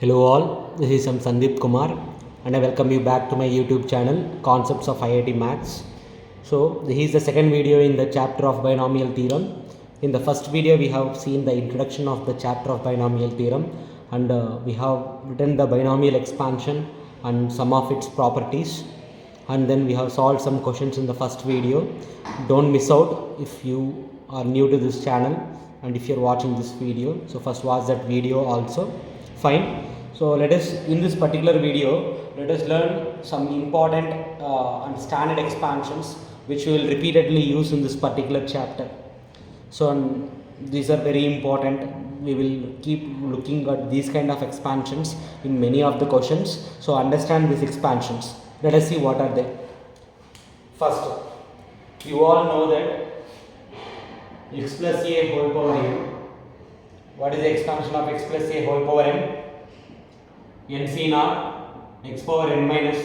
Hello all, this is Sandeep Kumar and I welcome you back to my YouTube channel Concepts of IIT Maths. So this is the second video in the chapter of Binomial Theorem. In the first video we have seen the introduction of the chapter of Binomial Theorem and we have written the binomial expansion and some of its properties, and then we have solved some questions in the first video. Don't miss out if you are new to this channel and if you are watching this video. So first watch that video also. Fine. So let us, in this particular video, let us learn some important and standard expansions which we will repeatedly use in this particular chapter. So these are very important. We will keep looking at these kind of expansions in many of the questions. So understand these expansions. Let us see what are they. First, you all know that x plus a whole power n. What is the expansion of x plus a whole power n? nc naught x power n minus,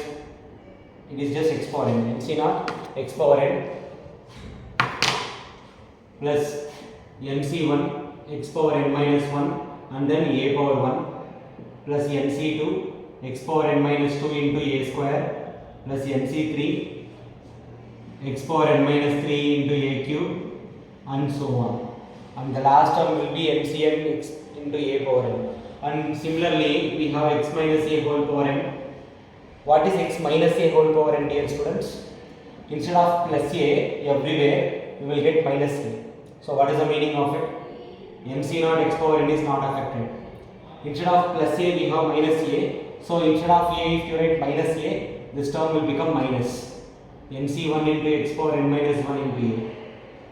it is just x power n, nc naught x power n plus nc1 x power n minus 1 and then a power 1 plus nc2 x power n minus 2 into a square plus nc3 x power n minus 3 into a cube and so on, and the last term will be nCn x into a power n. And similarly we have x minus a whole power n. What is x minus a whole power n, dear students? Instead of plus a everywhere we will get minus a. So what is the meaning of it? nc naught x power n is not affected. Instead of plus a we have minus a. So instead of a, if you write minus a, this term will become minus nc1 into x power n minus 1 into a.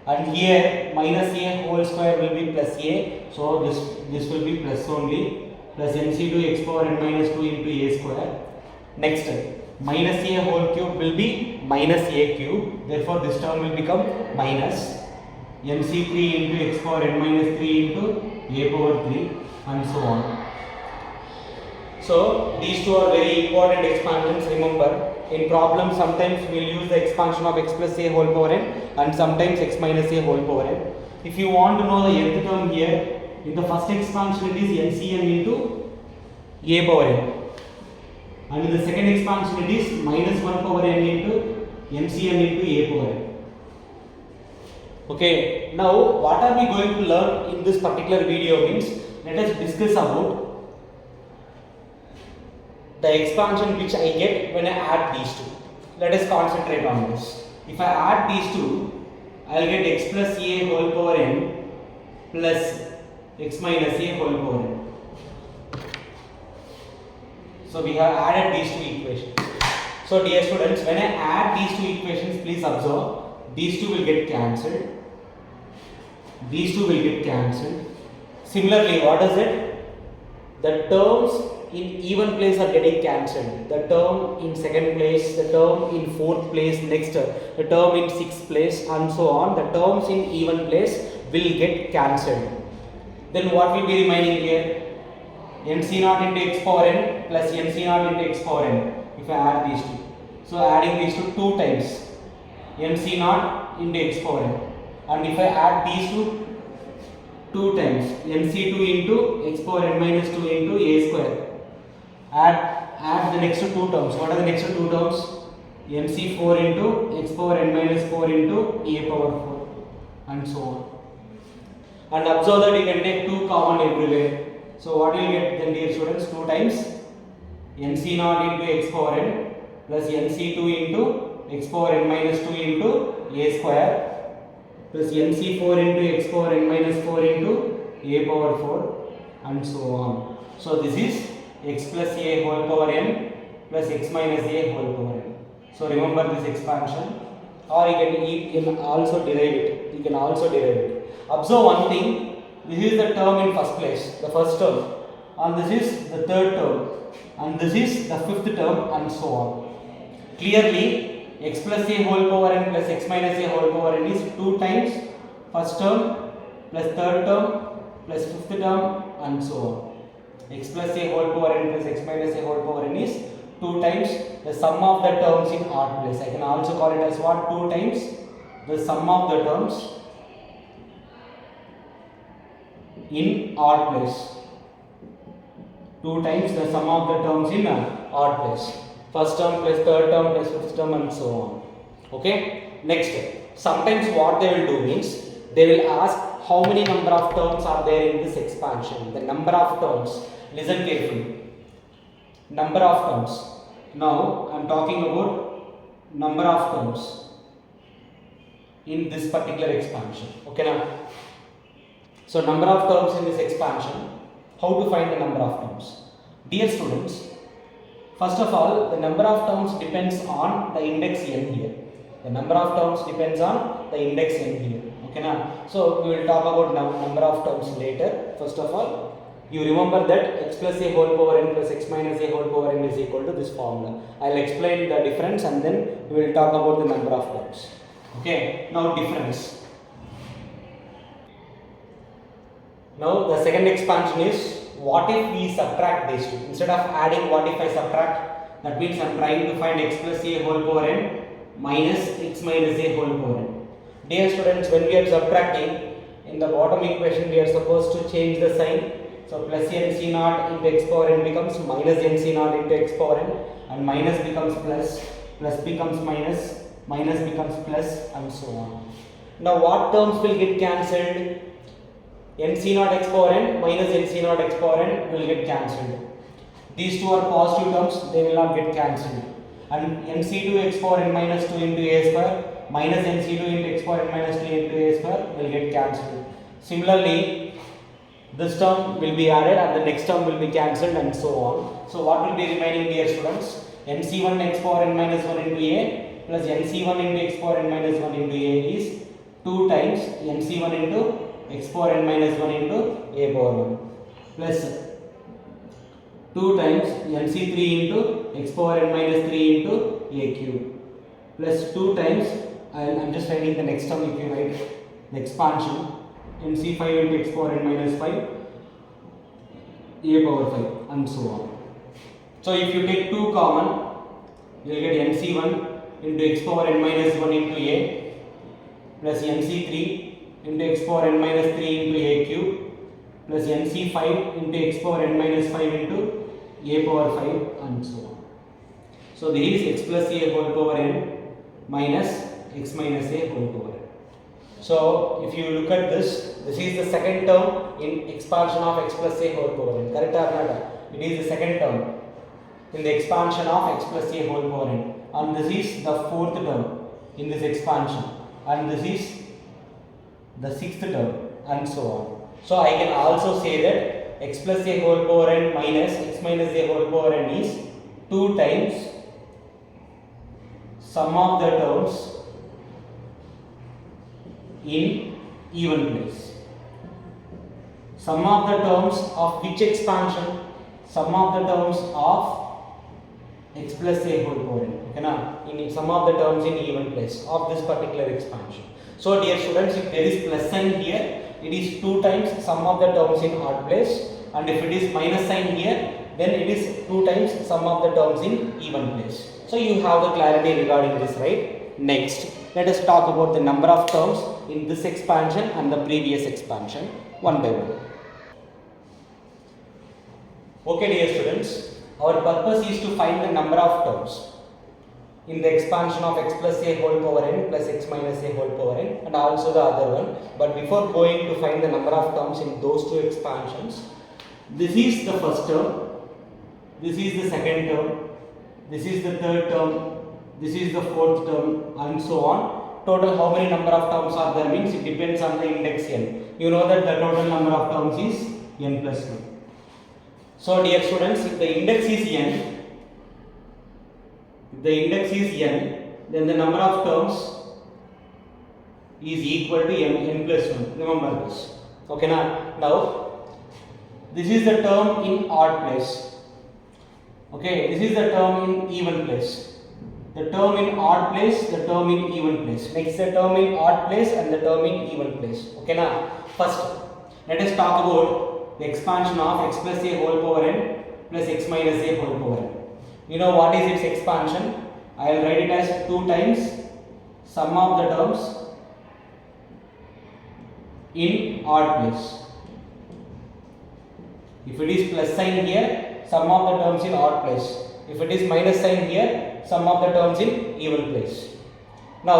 And here minus a whole square will be plus a, so this will be plus only, plus nc2 x power n minus 2 into a square. Next, minus a whole cube will be minus a cube, therefore this term will become minus nc3 into x power n minus 3 into a power 3 and so on. So these two are very important expansions. Remember, in problems sometimes we will use the expansion of x plus a whole power n and sometimes x minus a whole power n. If you want to know the nth term here, in the first expansion it is nCn into a power n, and in the second expansion it is minus 1 power n into nCn into a power n. Okay, now what are we going to learn in this particular video means, let us discuss about the expansion which I get when I add these two. Let us concentrate on this. If I add these two, I will get x plus a whole power n plus x minus a whole power n. So we have added these two equations. So dear students, when I add these two equations, please observe, these two will get cancelled. These two will get cancelled. Similarly, what is it? The terms in even place are getting cancelled. The term in second place, the term in fourth place, next the term in sixth place and so on. The terms in even place will get cancelled. Then what will be remaining here? nc naught into x power n plus nc naught into x power n. If I add these two, so adding these two times nc naught into x power n, and if I add these two times nc2 into x power n minus 2 into a square. Add the next two terms. What are the next two terms? nc4 into x power n minus 4 into a power 4 and so on. And observe that you can take 2 common everywhere. So what will you get then, dear students? 2 times nc naught into x power n plus nc2 into x power n minus 2 into a square plus nc4 into x power n minus 4 into a power 4 and so on. So this is x plus a whole power n plus x minus a whole power n. So remember this expansion, or you can also derive it. You can also derive it. Observe one thing. This is the term in first place, the first term, and this is the third term, and this is the fifth term and so on. Clearly, x plus a whole power n plus x minus a whole power n is 2 times first term plus third term plus fifth term and so on. X plus a whole power n plus x minus a whole power n is 2 times the sum of the terms in odd place. I can also call it as what? 2 times the sum of the terms in odd place. 2 times the sum of the terms in odd place. First term plus third term plus fifth term and so on. Okay. Next, sometimes what they will do means they will ask how many number of terms are there in this expansion. The number of terms. Listen carefully. Number of terms. Now I am talking about number of terms in this particular expansion. Okay now. So number of terms in this expansion. How to find the number of terms? Dear students, first of all, the number of terms depends on the index n here. The number of terms depends on the index n here. Okay now. So we will talk about number of terms later. First of all, you remember that x plus a whole power n plus x minus a whole power n is equal to this formula. I will explain the difference and then we will talk about the number of terms. Okay. Now difference. Now the second expansion is, what if we subtract these two? Instead of adding, what if I subtract? That means I am trying to find x plus a whole power n minus x minus a whole power n. Dear students, when we are subtracting, in the bottom equation we are supposed to change the sign. So plus nc naught into x power n becomes minus nc naught into x power n, and minus becomes plus, plus becomes minus, minus becomes plus, and so on. Now what terms will get cancelled? nc naught x power n minus nc naught x power n will get cancelled. These two are positive terms, they will not get cancelled. And nc2 x power n minus 2 into a square minus nc2 into x power n minus 2 into a square will get cancelled. Similarly, this term will be added and the next term will be cancelled and so on. So what will be remaining, dear students? nc1 x power n minus 1 into a plus nc1 into x power n minus 1 into a is 2 times nc1 into x power n minus 1 into a power 1 plus 2 times nc3 into x power n minus 3 into a cube plus 2 times, I am just writing the next term if you write the expansion, nc5 into x power n minus 5 a power 5 and so on. So if you take 2 common, you will get nc1 into x power n minus 1 into a plus nc3 into x power n minus 3 into a cube plus nc5 into x power n minus 5 into a power 5 and so on. So this is x plus a whole power n minus x minus a whole power n. So if you look at this, this is the second term in expansion of x plus a whole power n. Correct or not? It is the second term in the expansion of x plus a whole power n, and this is the fourth term in this expansion, and this is the sixth term and so on. So I can also say that x plus a whole power n minus x minus a whole power n is 2 times sum of the terms in even place. Sum of the terms of which expansion? Sum of the terms of x plus a whole power n. Okay, now in sum of the terms in even place of this particular expansion. So dear students, if there is plus sign here, it is 2 times sum of the terms in odd place, and if it is minus sign here, then it is 2 times sum of the terms in even place. So you have the clarity regarding this, right? Next, let us talk about the number of terms in this expansion and the previous expansion one by one. Okay dear students, our purpose is to find the number of terms in the expansion of x plus a whole power n plus x minus a whole power n and also the other one. But before going to find the number of terms in those two expansions, this is the first term, this is the second term, this is the third term, this is the fourth term and so on. Total how many number of terms are there means it depends on the index n. You know that the total number of terms is n plus 1. So dear students, if the index is n, then the number of terms is equal to n plus 1. Remember this. Okay now this is the term in odd place. Okay, this is the term in even place. The term in odd place, the term in even place. Next, the term in odd place and the term in even place. Okay now, first let us talk about the expansion of x plus a whole power n plus x minus a whole power n. You know what is its expansion? I will write it as 2 times sum of the terms in odd place. If it is plus sign here, sum of the terms in odd place. If it is minus sign here, sum of the terms in even place. Now,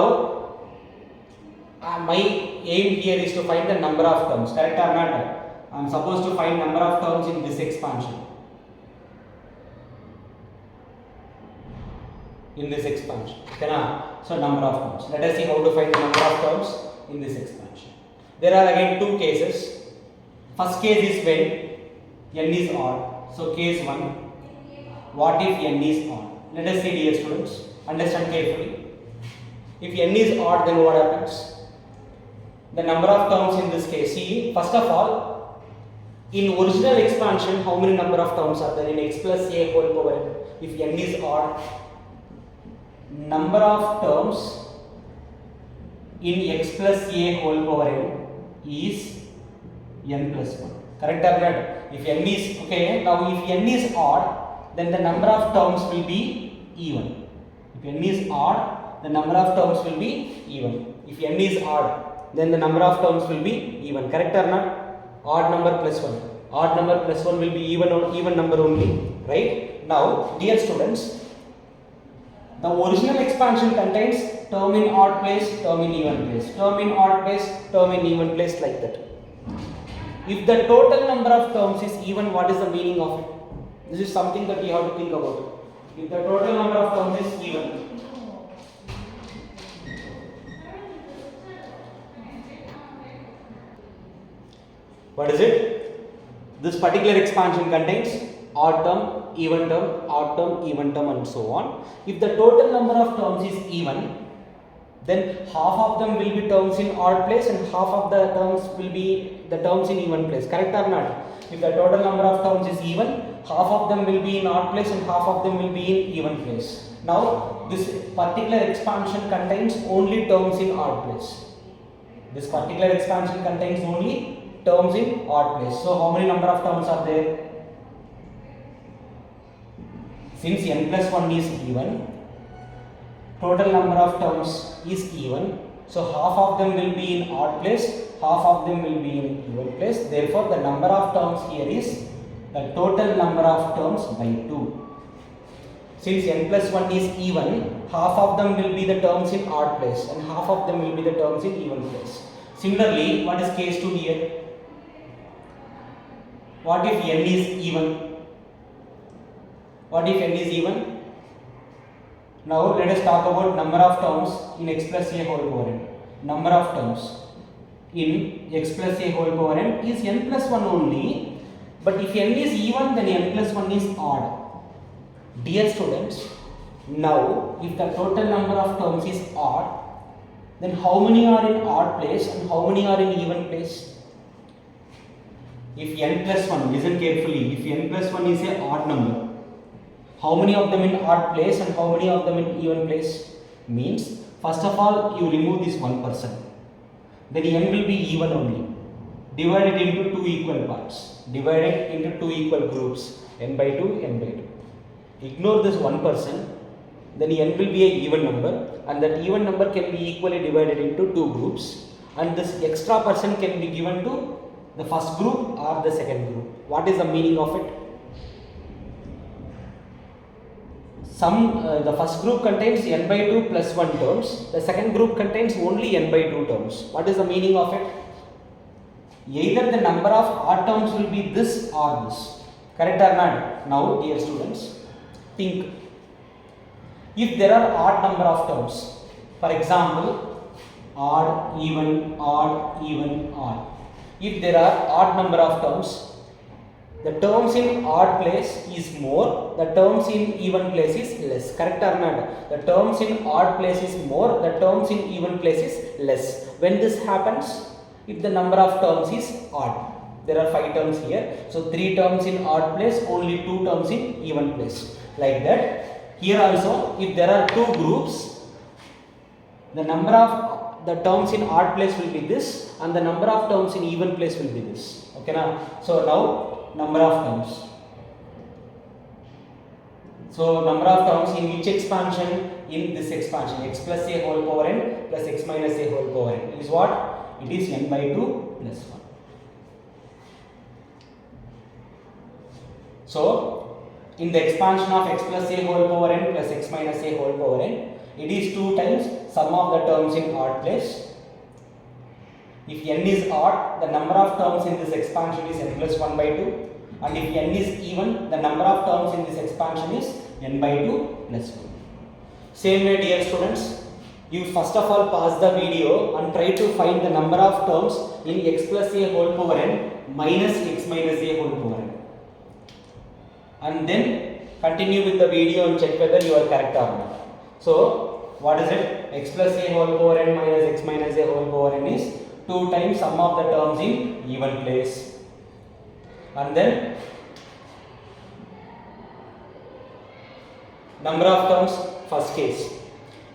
my aim here is to find the number of terms, correct or not? I am supposed to find number of terms in this expansion. Okay, so number of terms. Let us see how to find the number of terms in this expansion. There are again two cases. First case is when n is odd. So case 1, what if n is odd? Let us see, dear students, understand carefully. If n is odd, then what happens? The number of terms in this case, see, first of all, in original expansion, how many number of terms are there in x plus a whole power n? If n is odd, number of terms in x plus a whole power n is n plus 1. Correct or not? If n is, okay, now if n is odd, then the number of terms will be even. If n is odd, the number of terms will be even. If n is odd, then the number of terms will be even. Correct or not? Odd number plus 1. Odd number plus 1 will be even number only. Right? Now, dear students, the original expansion contains term in odd place, term in even place, term in odd place, term in even place, like that. If the total number of terms is even, what is the meaning of it? This is something that you have to think about. If the total number of terms is even, what is it? This particular expansion contains odd term, even term, odd term, even term, and so on. If the total number of terms is even, then half of them will be terms in odd place and half of the terms will be the terms in even place. Correct or not? If the total number of terms is even, half of them will be in odd place and half of them will be in even place. Now, this particular expansion contains only terms in odd place. This particular expansion contains only terms in odd place. So, how many number of terms are there? Since n plus 1 is even, total number of terms is even. So, half of them will be in odd place, half of them will be in even place. Therefore, the number of terms here is the total number of terms by 2. Since n plus 1 is even, half of them will be the terms in odd place and half of them will be the terms in even place. Similarly, what is case 2 here? What if n is even? What if n is even? Now let us talk about number of terms in x plus a whole power n. Number of terms in x plus a whole power n is n plus 1 only, but if n is even, then n plus 1 is odd. Dear students, now if the total number of terms is odd, then how many are in odd place and how many are in even place? If n plus 1, listen carefully, if n plus 1 is a odd number, how many of them in odd place and how many of them in even place? Means, first of all, you remove this 1%. Then n will be even only. Divide it into two equal parts. Divide it into two equal groups. N by 2, n by 2. Ignore this 1%. Then n will be a even number. And that even number can be equally divided into two groups. And this extra percent can be given to the first group or the second group. What is the meaning of it? The first group contains n by 2 plus 1 terms. The second group contains only n by 2 terms. What is the meaning of it? Either the number of odd terms will be this or this. Correct or not? Now, dear students, think. If there are odd number of terms, for example, odd, even, odd, even, odd. If there are odd number of terms, the terms in odd place is more, the terms in even place is less. Correct or not? The terms in odd place is more, the terms in even place is less. When this happens, if the number of terms is odd, there are 5 terms here. So 3 terms in odd place, only 2 terms in even place. Like that. Here also, if there are 2 groups, the number of the terms in odd place will be this and the number of terms in even place will be this. Okay now? So now, number of terms. So number of terms in which expansion? In this expansion, x plus a whole power n plus x minus a whole power n is what? It is n by 2 plus 1. So in the expansion of x plus a whole power n plus x minus a whole power n, it is 2 times sum of the terms in odd place. If n is odd, the number of terms in this expansion is n plus 1 by 2, and if n is even, the number of terms in this expansion is n by 2 plus 1. Same way, dear students, you first of all pause the video and try to find the number of terms in x plus a whole power n minus x minus a whole power n, and then continue with the video and check whether you are correct or not. So what is it? X plus a whole power n minus x minus a whole power n is 2 times sum of the terms in even place, and then number of terms, first case.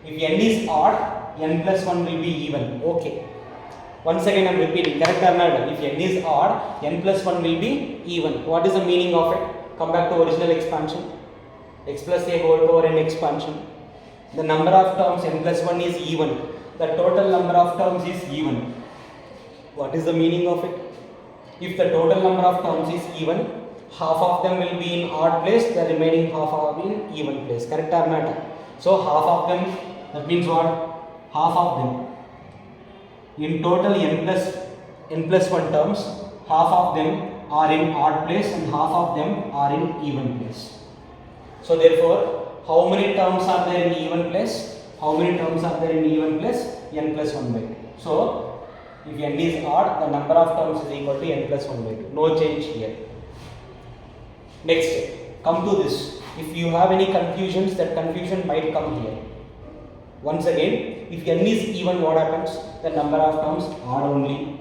If n is odd, n plus 1 will be even. Okay. Once again I am repeating, correct or not? If n is odd, n plus 1 will be even. What is the meaning of it? Come back to original expansion. X plus a whole power n expansion. The number of terms n plus 1 is even. The total number of terms is even. What is the meaning of it? If the total number of terms is even, half of them will be in odd place, the remaining half are in even place. Correct or not? So half of them, that means what? Half of them. In total n plus 1 terms, half of them are in odd place and half of them are in even place. So therefore, how many terms are there in even place? How many terms are there in even place? N plus 1 by 2. So if n is odd, the number of terms is equal to n plus 1 by 2. No change here. Next, come to this. If you have any confusions, that confusion might come here. Once again, if n is even, what happens? The number of terms odd only.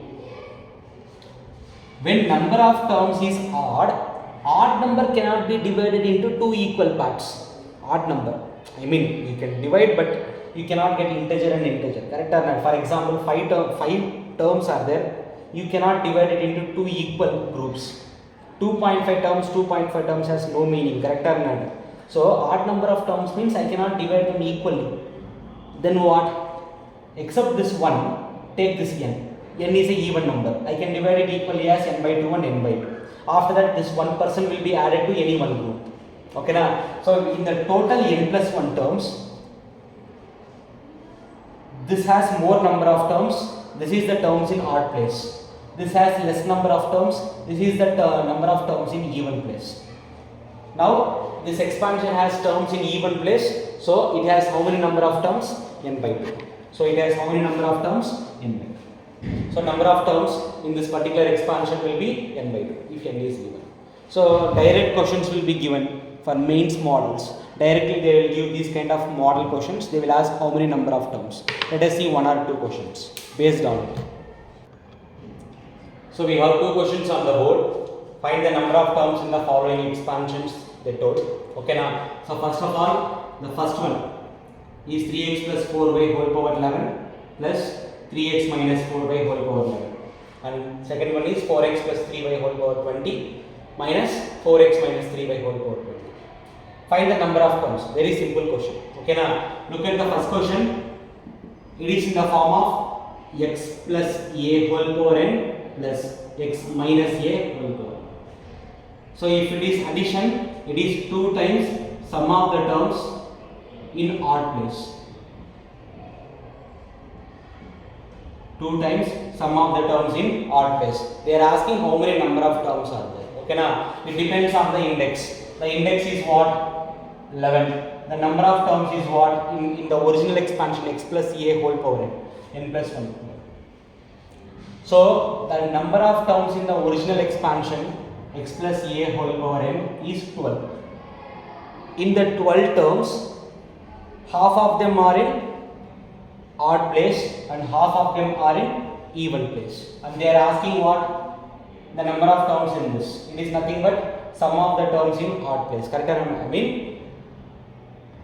When number of terms is odd number cannot be divided into two equal parts. Odd number, I mean, you can divide, but you cannot get integer and integer. Correct or not? For example, 5 terms are there. You cannot divide it into two equal groups. 2.5 terms has no meaning. Correct or not? So odd number of terms means I cannot divide them equally. Then what? Except this one, take this n. N is a even number. I can divide it equally as n by 2 and n by 2. After that, this one person will be added to any one group. Okay na? So in the total n plus 1 terms, this has more number of terms. This is the terms in odd place. This has less number of terms. This is the number of terms in even place. Now this expansion has terms in even place. So it has how many number of terms? N by 2. So it has how many number of terms? N by 2. So number of terms in this particular expansion will be n by 2 if n is given. So direct questions will be given for mains models. Directly they will give these kind of model questions. They will ask how many number of terms. Let us see 1 or 2 questions based on it. So we have 2 questions on the board. Find the number of terms in the following expansions, they told. Okay now. So first of all, the first one is 3x plus 4y whole power 11 plus 3x minus 4y whole power 11. And second one is 4x plus 3y whole power 20 minus 4x minus 3y whole power 20. Find the number of terms. Very simple question. Okay now. Look at the first question. It is in the form of x plus a whole power n plus x minus a whole power. So if it is addition, it is 2 times sum of the terms in odd place. 2 times sum of the terms in odd place. They are asking how many number of terms are there. Okay now, it depends on the index. The index is what? 11. The number of terms is what? In the original expansion, x plus a whole power n plus 1. So the number of terms in the original expansion, x plus a whole power n is 12. In the 12 terms, half of them are in odd place and half of them are in even place. And they are asking what? The number of terms in this. It is nothing but sum of the terms in odd place. Correct? I mean,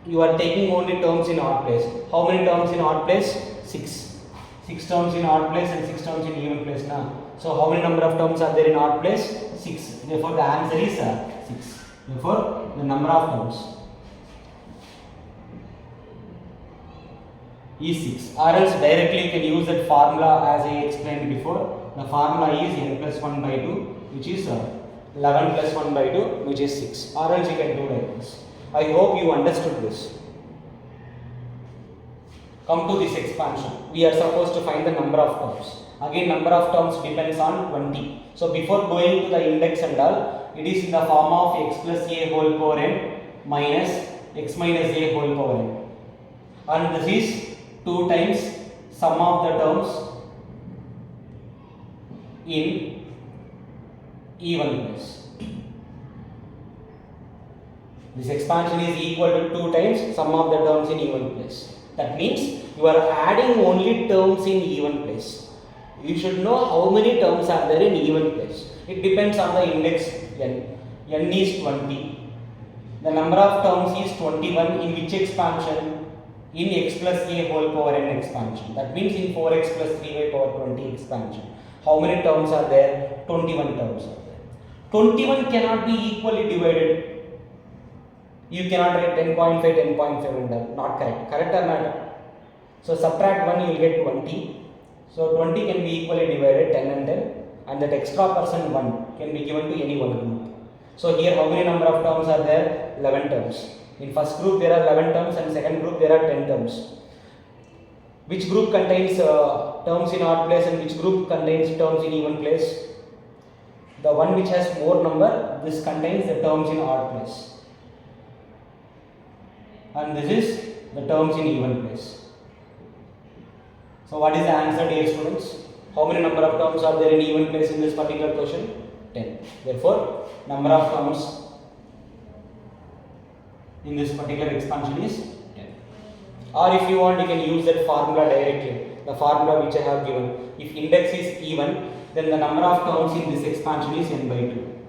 you are taking only terms in odd place. How many terms in odd place? 6. 6 terms in odd place and 6 terms in even place now. So how many number of terms are there in odd place? 6. Therefore the answer is 6. Therefore the number of terms is 6. Or else directly you can use that formula as I explained before. The formula is n plus 1 by 2, which is 11 plus 1 by 2, which is 6. Or else you can do like this. I hope you understood this. Come to this expansion. We are supposed to find the number of terms. Again, number of terms depends on 20. So before going to the index and all, it is in the form of x plus a whole power n minus x minus a whole power n. And this is 2 times sum of the terms in even place. This expansion is equal to 2 times sum of the terms in even place. That means you are adding only terms in even place. You should know how many terms are there in even place. It depends on the index n. N is 20. The number of terms is 21 in which expansion? In x plus a whole power n expansion. That means in 4x plus 3y power 20 expansion. How many terms are there? 21 terms are there. 21 cannot be equally divided. You cannot write 10.5, 10.5 and all. Not correct. Correct or not? So subtract 1, you will get 20. So 20 can be equally divided 10 and 10. And that extra percent 1 can be given to any one group. So here how many number of terms are there? 11 terms. In first group there are 11 terms and second group there are 10 terms. Which group contains terms in odd place and which group contains terms in even place? The one which has more number, this contains the terms in odd place. And this is the terms in even place. So what is the answer, dear students? How many number of terms are there in even place in this particular question? 10. Therefore, number of terms in this particular expansion is 10. Or if you want, you can use that formula directly. The formula which I have given. If index is even, then the number of terms in this expansion is n by 2.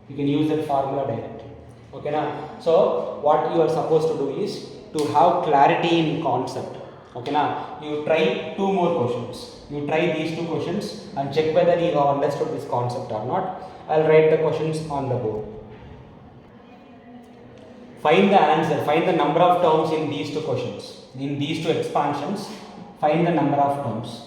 You can use that formula directly. Okay now? So what you are supposed to do is to have clarity in concept. Okay now? You try 2 more questions. You try these 2 questions and check whether you have understood this concept or not. I'll write the questions on the board. Find the answer, find the number of terms in these 2 questions. In these 2 expansions, find the number of terms.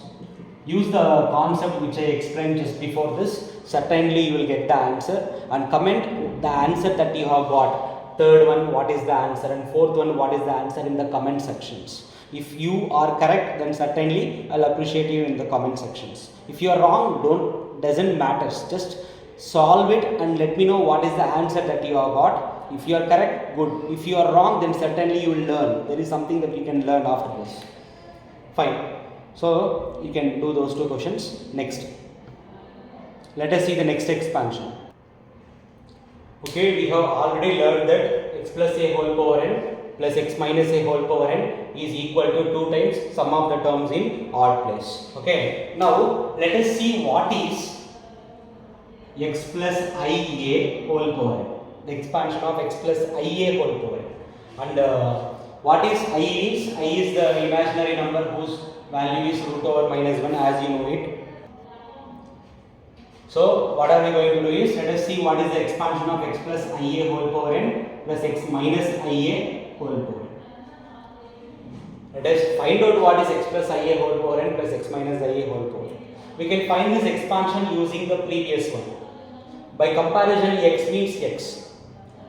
Use the concept which I explained just before this. Certainly you will get the answer and comment the answer that you have got. Third one, what is the answer, and fourth one, what is the answer in the comment sections. If you are correct, then certainly I'll appreciate you in the comment sections. If you are wrong, doesn't matter. Just solve it and let me know what is the answer that you have got. If you are correct, good. If you are wrong, then certainly you will learn. There is something that you can learn after this. Fine. So you can do those 2 questions. Next. Let us see the next expansion. Okay, we have already learned that x plus a whole power n plus x minus a whole power n is equal to 2 times sum of the terms in odd place. Okay. Now let us see what is x plus ia whole power n. The expansion of x plus ia whole power n. And what is I is? I is the imaginary number whose value is root over minus 1, as you know it. So what are we going to do is, let us see what is the expansion of x plus ia whole power n plus x minus ia whole power n. Let us find out what is x plus ia whole power n plus x minus ia whole power n. We can find this expansion using the previous one. By comparison, x means x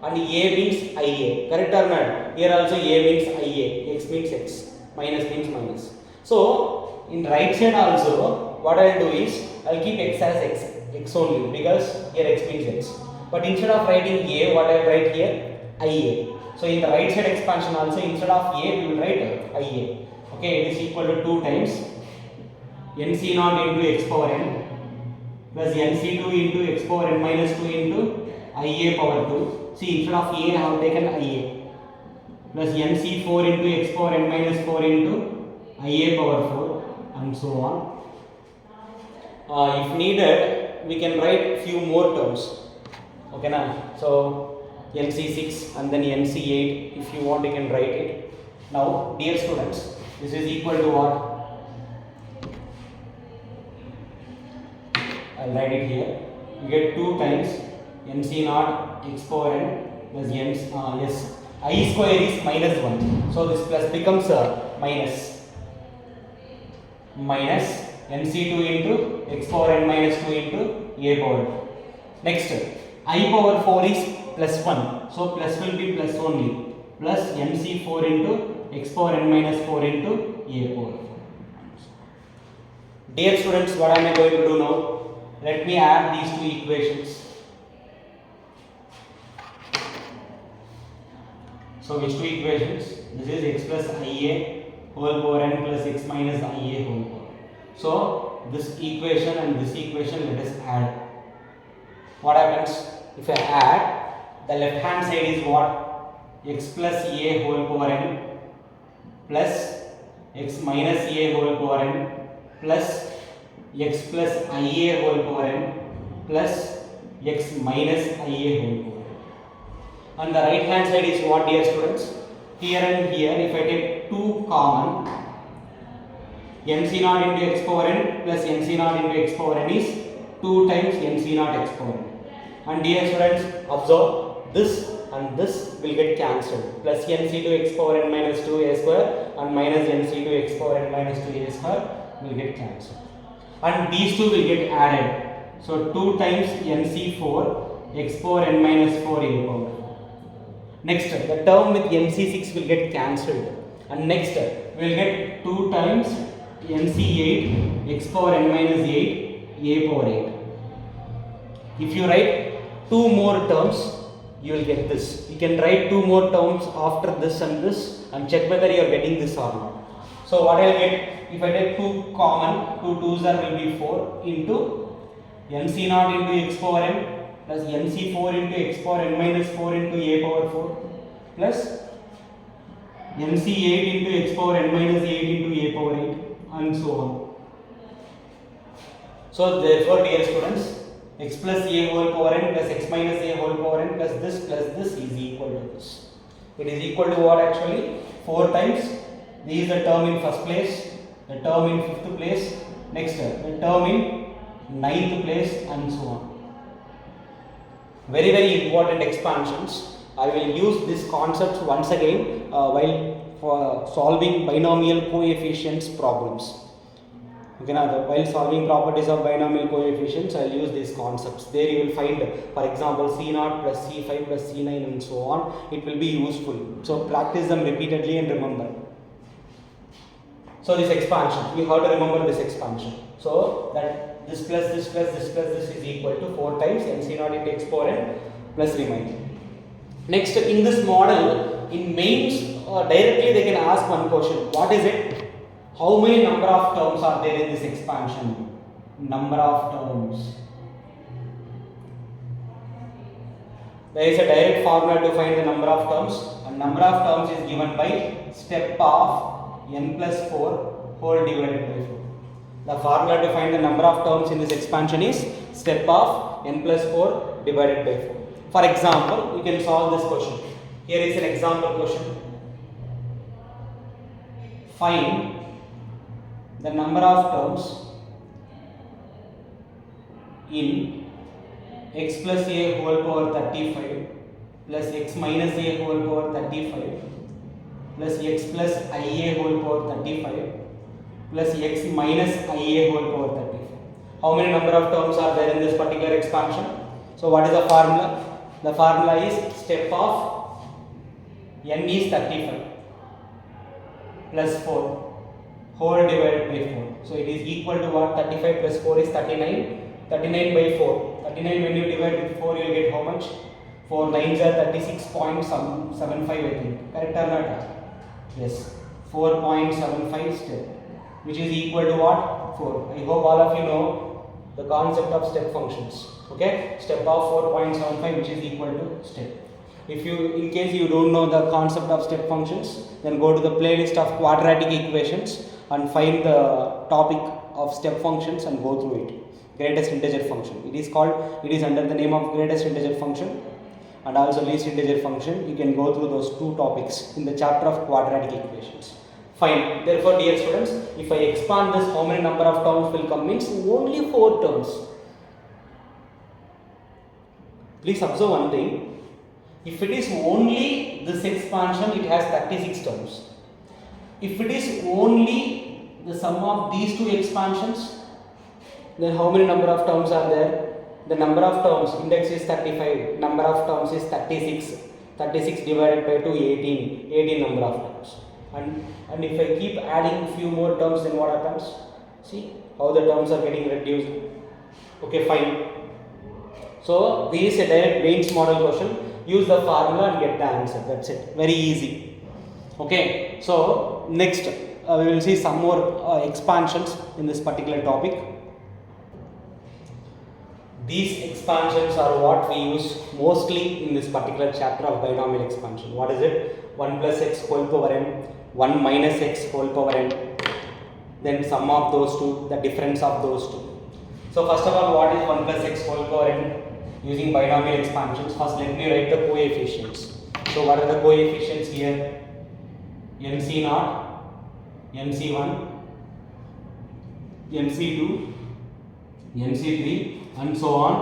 and a means ia. Correct or not? Here also a means ia, x means x, minus means minus. So in right side also, what I will do is, I will keep x as x only, because here x means x. But instead of writing a, what I will write here? ia. So in the right side expansion also, instead of a, we will write ia. Okay, it is equal to 2 times nc0 into x power n plus nc2 into x power n minus 2 into ia power 2. See, instead of a, I have taken ia plus nc4 into x power n minus 4 into ia power 4 and so on. If needed, we can write few more terms. Okay now? So nc6 and then nc8. If you want, you can write it. Now, dear students, this is equal to what? I'll write it here. You get 2 times nc0 x power n plus yes, I square is minus 1. So this plus becomes minus nc2 into x power n minus 2 into a power 2. Next, I power 4 is plus 1. So plus will be plus only. Plus MC4 into x power n minus 4 into a power 4. Dear students, what am I going to do now? Let me add these two equations. So which two equations? This is x plus IA whole power n plus x minus IA whole power. So this equation and this equation let us add. What happens? If I add, the left hand side is what? X plus A whole power n plus x minus A whole power n plus x plus IA whole power n plus x minus IA whole power n. On the right hand side is what, dear students? Here and here, if I take 2 common, mc naught into x power n plus mc naught into x power n is 2 times mc naught x power n. And dear students, observe this and this will get cancelled. Plus mc to x power n minus 2a square and minus mc to x power n minus 2a square will get cancelled. And these two will get added. So 2 times mc4 x power n minus 4a power. Next, the term with mc6 will get cancelled. And next, we will get 2 times mc8 x power n minus 8 a power 8. If you write 2 more terms, you will get this. You can write 2 more terms after this and check whether you are getting this or not. So what I will get, if I take 2 common, 2 2s will be 4 into mc naught into x power n plus mc4 into x power n minus 4 into a power 4 plus mc8 into x power n minus 8 into a power 8 and so on. So therefore, dear students, x plus a whole power n plus x minus a whole power n plus this is equal to this. It is equal to what actually? 4 times. This is the term in first place, the term in fifth place, next the term in ninth place and so on. Very, very important expansions. I will use these concepts once again while for solving binomial coefficients problems. Okay, now while solving properties of binomial coefficients, I will use these concepts. There you will find, for example, C0 plus C5 plus C9 and so on. It will be useful. So practice them repeatedly and remember. So this expansion, you have to remember this expansion. So that this plus this plus this plus this is equal to 4 times mc0 into x power n plus remainder. Next, in this model, in mains, directly they can ask one question. What is it? How many number of terms are there in this expansion? Number of terms. There is a direct formula to find the number of terms, and number of terms is given by step of n plus 4 whole divided by 4. The formula to find the number of terms in this expansion is step of n plus 4 divided by 4. For example, you can solve this question. Here is an example question. Find the number of terms in x plus a whole power 35 plus x minus a whole power 35 plus x plus ia whole power 35 plus x minus ia whole power 35. How many number of terms are there in this particular expansion? So what is the formula? The formula is step of n is 35 plus 4 whole divided by 4. So it is equal to what? 35 plus 4 is 39. 39 by 4. 39 when you divide with 4 you will get how much? 4 9s are 36.75 I think. Correct or not? Yes. 4.75 step, which is equal to what? 4. I hope all of you know the concept of step functions. Okay? Step of 4.75 which is equal to step. If you, in case you don't know the concept of step functions, then go to the playlist of quadratic equations and find the topic of step functions and go through it. Greatest integer function. It is under the name of greatest integer function and also least integer function. You can go through those two topics in the chapter of quadratic equations. Fine. Therefore, dear students, if I expand this, how many number of terms will come? Means only 4 terms. Please observe one thing. If it is only this expansion, it has 36 terms. If it is only the sum of these two expansions, then how many number of terms are there? the number of terms, index is 35, number of terms is 36. 36 divided by 2, 18. 18 number of terms. And if I keep adding few more terms, then what happens? See how the terms are getting reduced. Okay, fine. So this is a direct Bayes model question. Use the formula and get the answer. That's it. Very easy. Okay. So next we will see some more expansions in this particular topic. These expansions are what we use mostly in this particular chapter of binomial expansion. What is it? 1 plus x whole power n, 1 minus x whole power n, then sum of those two, the difference of those two. So first of all, what is 1 plus x whole power n? Using binomial expansions, first let me write the coefficients. So what are the coefficients here? nc0, nc1, nc2, nc3 and so on,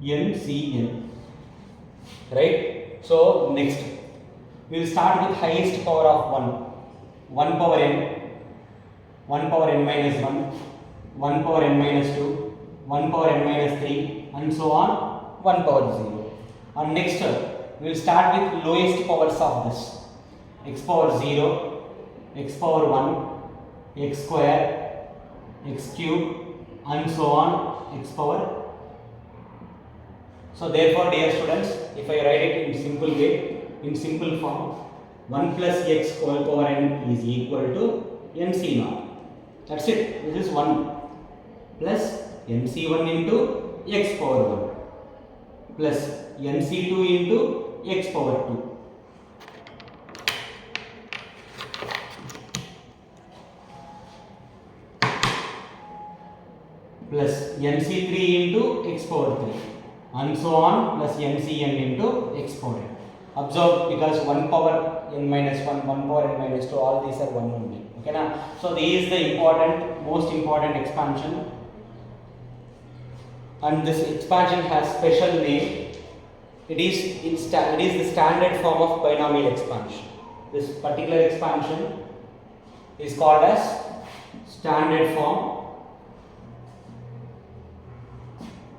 ncn. Right? So next we will start with highest power of 1 power n, 1 power n minus 1, 1 power n minus 2, 1 power n minus 3 and so on, 1 power 0. And next we will start with lowest powers of this, x power 0, x power 1, x square, x cube and so on, x power. So therefore dear students, if I write it in simple way, in simple form, 1 plus x whole power n is equal to nc0. That's it. This is 1 plus nc1 into x power 1 plus nc2 into x power 2 plus nc3 into x power 3 and so on plus ncn into x power n. Observe, because 1 power n minus 1, 1 power n minus 2, all these are 1 only. Okay now? So this is the most important expansion. And this expansion has special name. It is the standard form of binomial expansion. This particular expansion is called as standard form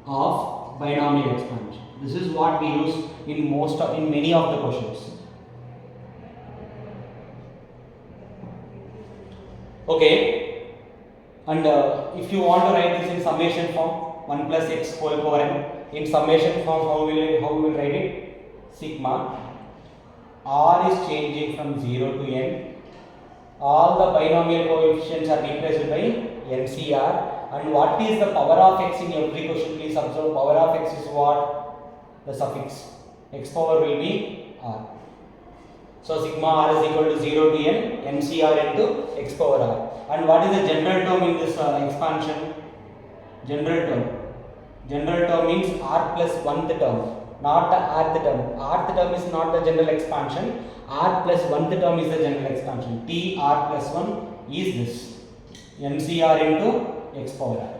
of binomial expansion. This is what we use in many of the questions. Okay, and if you want to write this in summation form, 1 plus x whole power n, in summation form, how we will write it? Sigma r is changing from 0 to n. All the binomial coefficients are replaced by ncr. And what is the power of x in every question? Please observe, power of x is what? The suffix. X power will be r. So sigma r is equal to 0 to n, ncr into x power r. And what is the general term in this expansion? General term means r plus 1th term, not the rth term. Rth term is not the general expansion. R plus 1th term is the general expansion. T r plus 1 is this, ncr into x power r.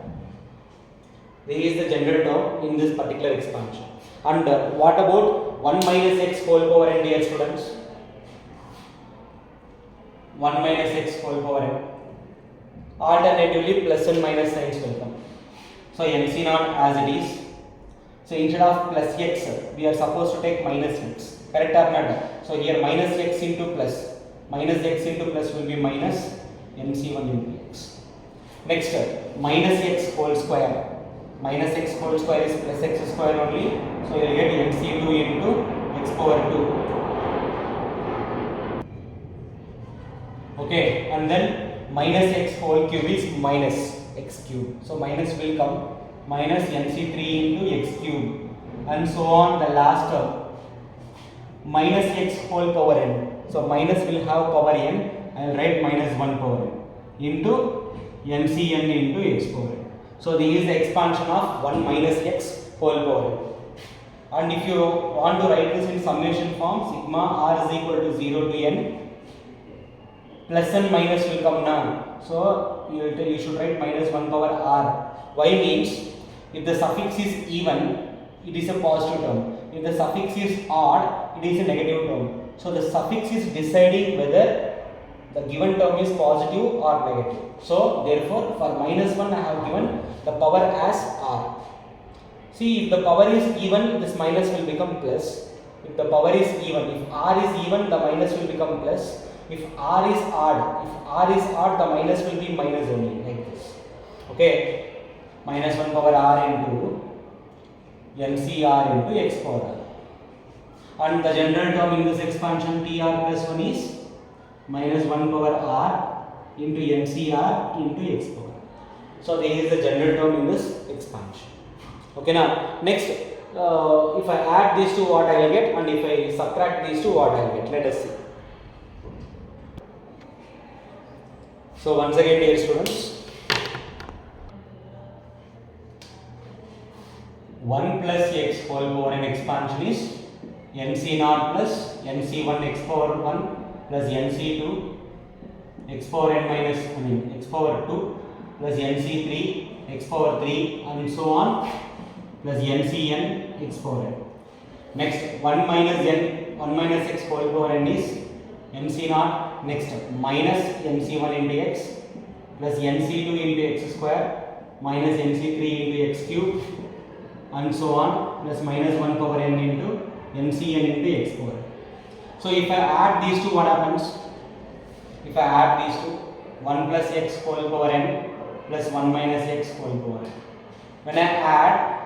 This is the general term in this particular expansion. And what about 1 minus x whole power n, dear students? 1 minus x whole power n. Alternatively, plus and minus signs will come. So nc naught as it is. So instead of plus x, we are supposed to take minus x. Correct or not? So here minus x into plus. Minus x into plus will be minus nc1 into x. Next, minus x whole square. Minus x whole square is plus x square only. So you will get nc2 into x power 2. Okay, and then minus x whole cube is minus x cube. So minus will come, minus nc3 into x cube and so on, the last term. Minus x whole power n. So minus will have power n. I will write minus 1 power n into ncn into x power n. So this is the expansion of 1 minus x whole power n. And if you want to write this in summation form, sigma r is equal to 0 to n. Plus and minus will come now. So you should write minus 1 power r. Why means, if the suffix is even, it is a positive term. If the suffix is odd, it is a negative term. So the suffix is deciding whether the given term is positive or negative. So therefore, for minus 1 I have given the power as r. See, if the power is even, this minus will become plus. If the power is even, if r is even, the minus will become plus. If r is odd, the minus will be minus only, like this. Okay, minus 1 power r into NCR into x power r. And the general term in this expansion tr plus 1 is minus 1 power r into NCR into x power r. So this is the general term in this expansion. Okay, now next, if I add these two, what I will get, and if I subtract these two, what I will get. Let us see. So once again, dear students, 1 plus x whole power n expansion is NC0 plus NC1 x power 1 plus NC2 x power n minus x power 2 plus NC3 x power 3 and so on plus NCn x power n. Next, 1 minus x whole power n is NC0. Next, minus NC1 into x plus NC2 into x square minus NC3 into x cube and so on plus minus 1 power n into NCn into x power n. So if I add these two, what happens? If I add these two, 1 plus x whole power n plus 1 minus x whole power n. When I add,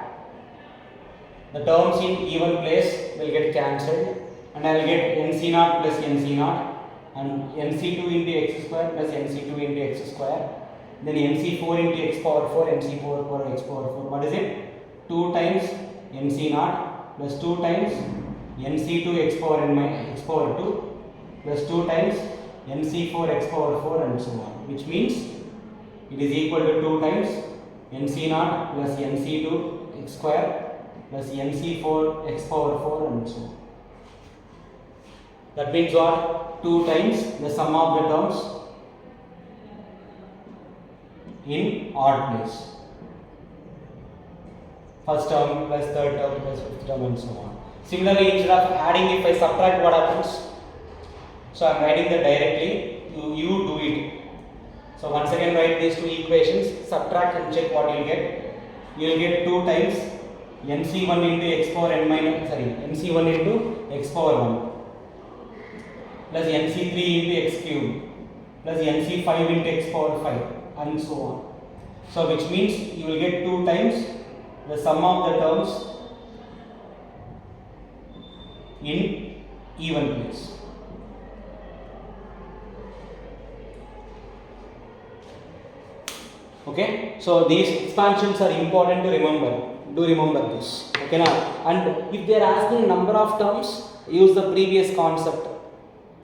the terms in even place will get cancelled and I will get NC0 plus NC0 and NC2 into x square plus NC2 into x square, then NC4 into x power 4, NC4 power x power 4. What is it? 2 times NC0 plus 2 times NC2 x power n minus x power 2 plus 2 times NC4 x power 4 and so on, which means it is equal to 2 times NC0 plus NC2 x square plus NC4 x power 4 and so on. That means what? 2 times the sum of the terms in odd place. First term plus third term plus fifth term and so on. Similarly, instead of adding, if I subtract, what happens? So I am writing that directly. You do it. So once again, write these two equations, subtract and check what you will get. You will get 2 times NC1 into x power n minus, NC1 into x power 1 plus NC3 into x cube plus NC5 into x power 5 and so on. So which means you will get 2 times the sum of the terms in even place. Okay, so these expansions are important to remember. Do remember this. Okay, now, and if they are asking number of terms, use the previous concept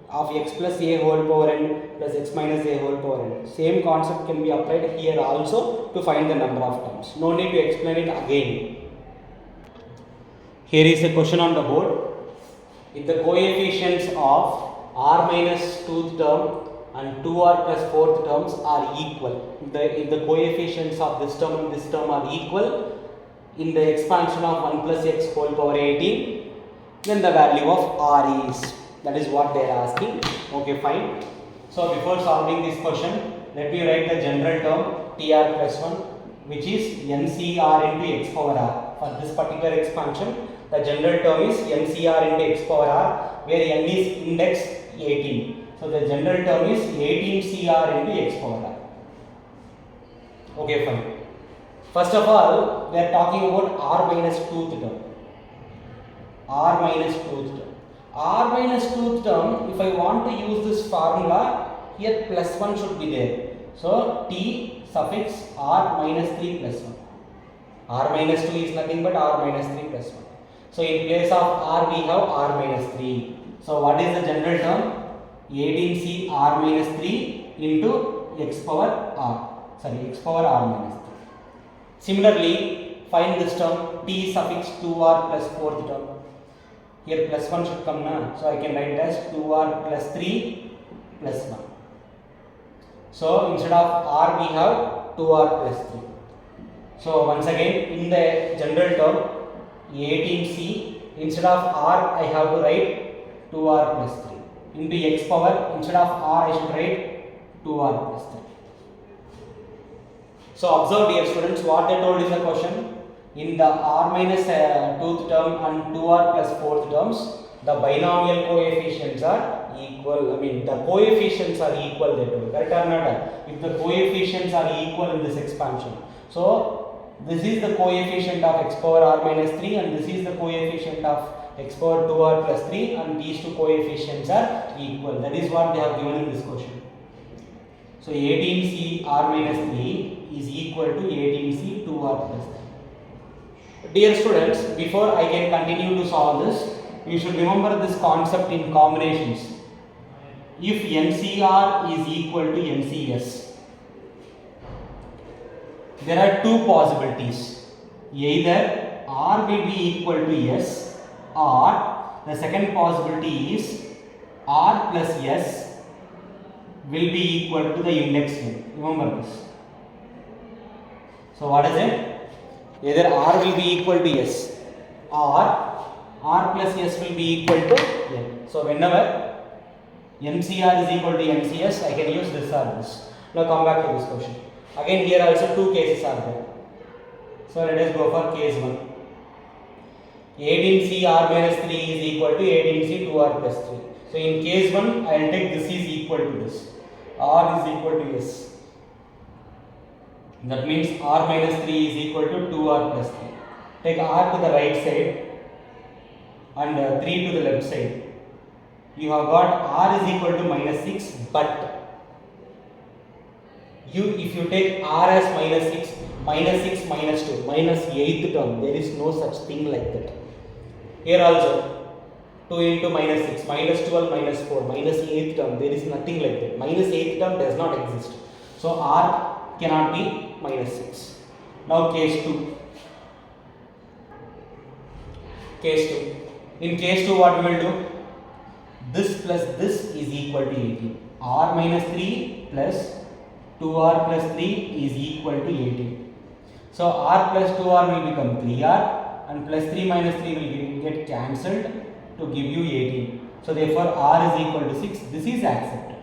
of x plus a whole power n plus x minus a whole power n. Same concept can be applied here also to find the number of terms. No need to explain it again. Here is a question on the board. If the coefficients of r minus 2th term and 2r plus 4th terms are equal, if the coefficients of this term and this term are equal in the expansion of 1 plus x whole power 18, then the value of r is. That is what they are asking. Okay, fine. So before solving this question, let me write the general term tr plus 1, which is NCR into x power r. For this particular expansion, the general term is NCR into x power r, where n is index 18. So the general term is 18CR into x power r. Okay, fine. First of all, we are talking about r minus 2th term. R minus 2th term. R minus 2th term, if I want to use this formula, here plus 1 should be there. So t suffix r minus 3 plus 1. R minus 2 is nothing but r minus 3 plus 1. So in place of r we have r minus 3. So what is the general term? 18c r minus 3 into x power r. X power r minus 3. Similarly, find this term t suffix 2r plus 4th term. Here plus 1 should come now. So I can write it as 2r plus 3 plus 1. So instead of r we have 2r plus 3. So once again, in the general term 18c, instead of r I have to write 2r plus 3 into x power, instead of r I should write 2r plus 3. So observe, dear students, what they told in the question. in the r minus 2th term and 2r plus 4th terms, the binomial coefficients are equal. I mean, the coefficients are equal there too. Correct or not? If the coefficients are equal in this expansion, so this is the coefficient of x power r minus 3 and this is the coefficient of x power 2r plus 3, and these two coefficients are equal. That is what they have given in this question. So 18c r minus 3 is equal to 18c 2r plus 3. Dear students, before I can continue to solve this, you should remember this concept in combinations. If NCR is equal to NCS, there are two possibilities. Either R will be equal to S, or the second possibility is R plus S will be equal to the index n. Remember this. So what is it? Either R will be equal to S or R plus S will be equal to N. So whenever MCR is equal to MCS, I can use this or this. Now come back to this question. Again here also two cases are there. So let us go for case 1. 18c r minus 3 is equal to 18c 2r plus 3. So in case 1, I will take this is equal to this. R is equal to S. That means r minus 3 is equal to 2r plus 3. Take r to the right side and 3 to the left side. You have got r is equal to minus 6, but if you take r as minus 6, minus 2, minus 8th term, there is no such thing like that. Here also 2 into minus 6, minus 12, minus 4, minus 8th term, there is nothing like that. Minus 8th term does not exist. So r cannot be minus 6. Now case 2. Case 2. In case 2 what we will do? This plus this is equal to 18. R minus 3 plus 2r plus 3 is equal to 18. So r plus 2r will become 3r and plus 3 minus 3 will get cancelled to give you 18. So therefore r is equal to 6. This is accepted.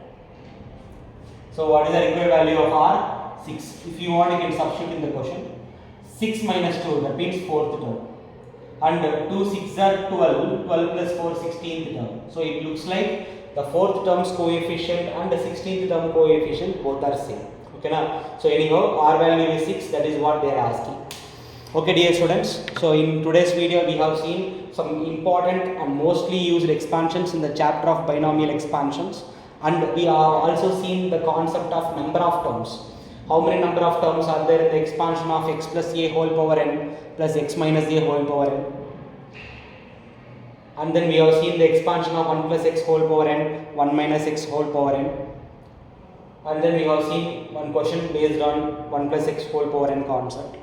So what is the required value of r? 6. If you want, you can substitute in the question. 6 minus 2, that means 4th term. And 2 6 are 12, 12 plus 4 16th term. So it looks like the 4th term's coefficient and the 16th term coefficient both are same. Okay now? So anyhow, r value is 6, that is what they are asking. Okay dear students, so in today's video we have seen some important and mostly used expansions in the chapter of binomial expansions, and we have also seen the concept of number of terms. How many number of terms are there in the expansion of x plus a whole power n plus x minus a whole power n? And then we have seen the expansion of 1 plus x whole power n, 1 minus x whole power n. And then we have seen one question based on 1 plus x whole power n concept.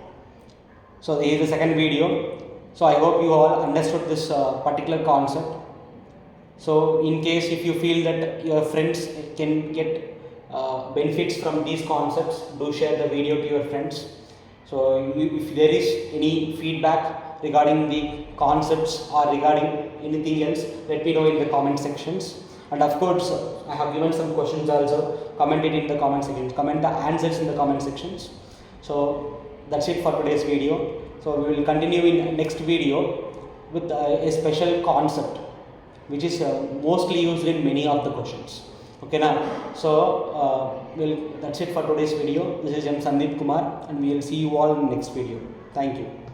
So this is the second video. So I hope you all understood this particular concept. So in case if you feel that your friends can get benefits from these concepts, do share the video to your friends. So if there is any feedback regarding the concepts or regarding anything else, let me know in the comment sections. And of course, I have given some questions also. Comment it in the comment sections. Comment the answers in the comment sections. So that's it for today's video. So we will continue in next video with a special concept which is mostly used in many of the questions. Okay now, so that's it for today's video. This is M. Sandeep Kumar and we will see you all in the next video. Thank you.